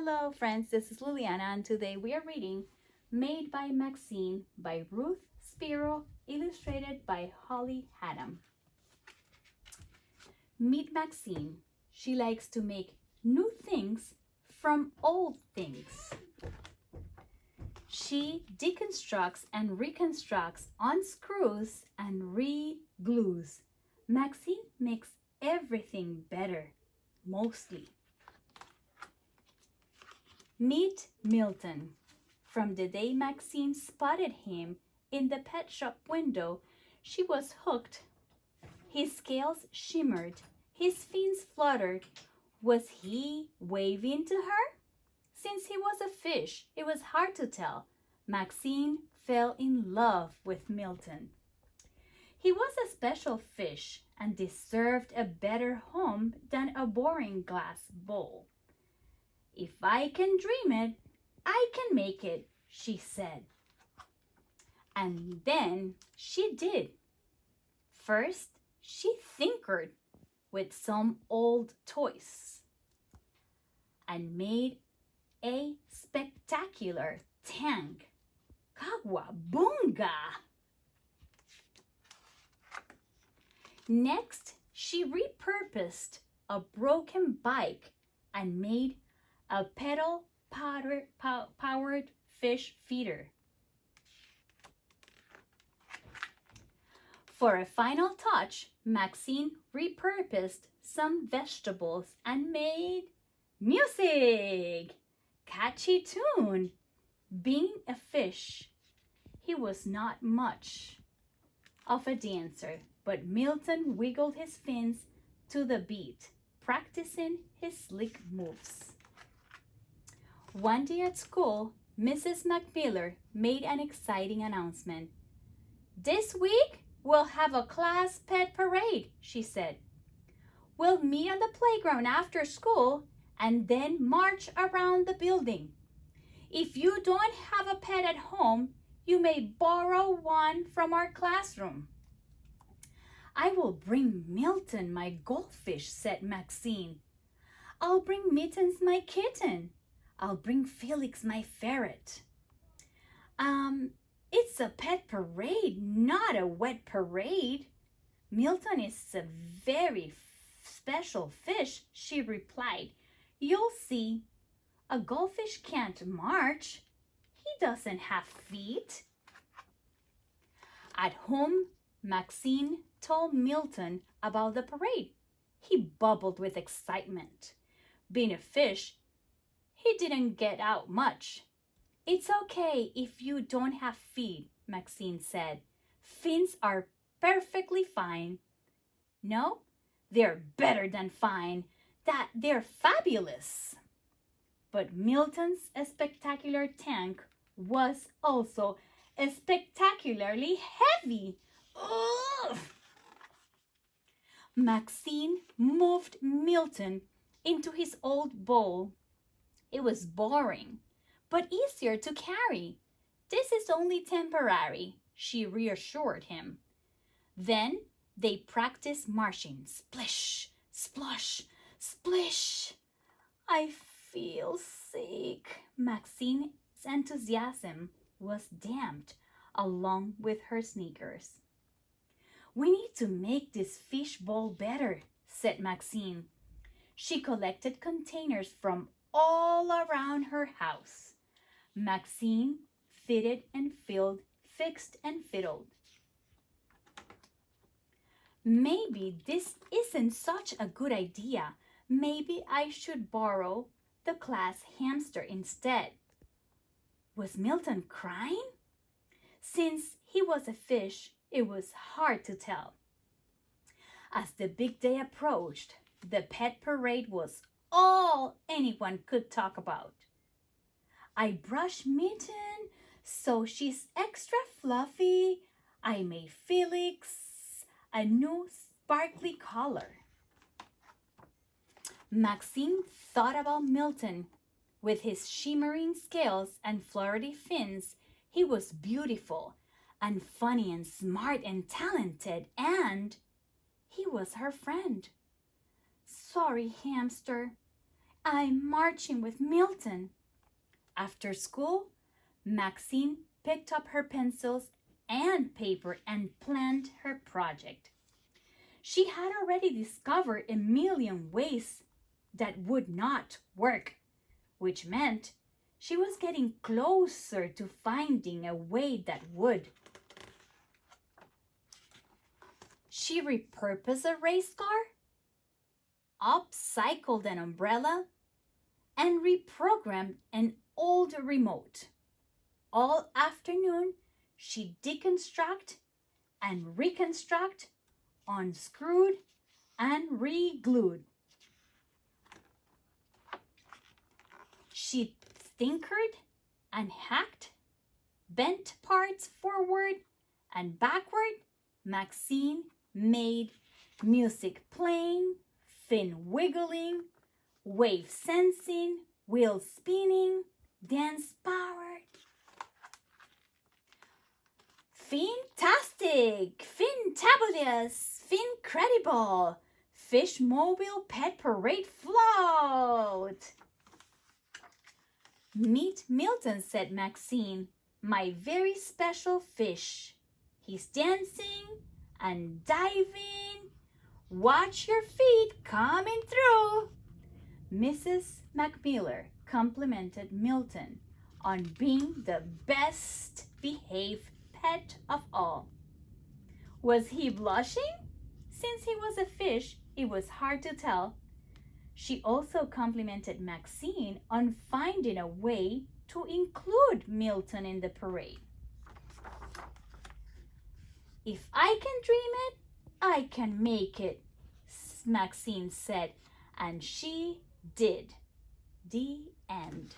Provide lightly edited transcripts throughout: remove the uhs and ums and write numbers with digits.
Hello friends, this is Liliana and today we are reading Made by Maxine by Ruth Spiro, illustrated by Holly Haddam. Meet Maxine. She likes to make new things from old things. She deconstructs and reconstructs, unscrews and re-glues. Maxine makes everything better, mostly. Meet Milton. From the day Maxine spotted him in the pet shop window, she was hooked. His scales shimmered, his fins fluttered. Was he waving to her? Since he was a fish, it was hard to tell. Maxine fell in love with Milton. He was a special fish and deserved a better home than a boring glass bowl. If I can dream it, I can make it, she said. And then she did. First, she tinkered with some old toys and made a spectacular tank. Kawabunga! Next, she repurposed a broken bike and made a pedal-powered fish feeder. For a final touch, Maxine repurposed some vegetables and made music. Catchy tune. Being a fish, he was not much of a dancer, but Milton wiggled his fins to the beat, practicing his slick moves. One day at school, Mrs. McMiller made an exciting announcement. This week, we'll have a class pet parade, she said. We'll meet on the playground after school and then march around the building. If you don't have a pet at home, you may borrow one from our classroom. I will bring Milton, my goldfish, said Maxine. I'll bring Mittens, my kitten. I'll bring Felix, my ferret. It's a pet parade, not a wet parade. Milton is a very special fish, she replied. You'll see. A goldfish can't march. He doesn't have feet. At home, Maxine told Milton about the parade. He bubbled with excitement. Being a fish, he didn't get out much. It's okay if you don't have feet, Maxine said. Fins are perfectly fine. No, they're better than fine. They're fabulous. But Milton's spectacular tank was also spectacularly heavy. Ugh! Maxine moved Milton into his old bowl. It was boring, but easier to carry. This is only temporary, she reassured him. Then they practiced marching. Splish, splosh, splish. I feel sick. Maxine's enthusiasm was damped along with her sneakers. We need to make this fish bowl better, said Maxine. She collected containers from all around her house. Maxine fitted and filled, fixed and fiddled. Maybe this isn't such a good idea. Maybe I should borrow the class hamster instead. Was Milton crying? Since he was a fish, it was hard to tell. As the big day approached, the pet parade was all anyone could talk about. I brushed Mitten so she's extra fluffy. I made Felix a new sparkly collar. Maxine thought about Milton. With his shimmering scales and flirty fins, he was beautiful and funny and smart and talented, and he was her friend. Sorry, hamster. I'm marching with Milton. After school, Maxine picked up her pencils and paper and planned her project. She had already discovered a million ways that would not work, which meant she was getting closer to finding a way that would. She repurposed a race car, upcycled an umbrella, and reprogrammed an old remote. All afternoon, she deconstruct and reconstruct, unscrewed and re-glued. She tinkered and hacked, bent parts forward and backward. Maxine made music playing, fin wiggling, wave sensing, wheel spinning, dance powered. Fantastic! Fintabulous! Fincredible! Fishmobile Pet Parade Float! Meet Milton, said Maxine, my very special fish. He's dancing and diving. Watch your feet coming through. Mrs. McMiller complimented Milton on being the best behaved pet of all. Was he blushing? Since he was a fish, it was hard to tell. She also complimented Maxine on finding a way to include Milton in the parade. If I can dream it, I can make it, Maxine said, and she did. The end.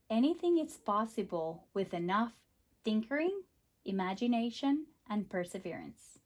Anything is possible with enough tinkering, imagination, and perseverance.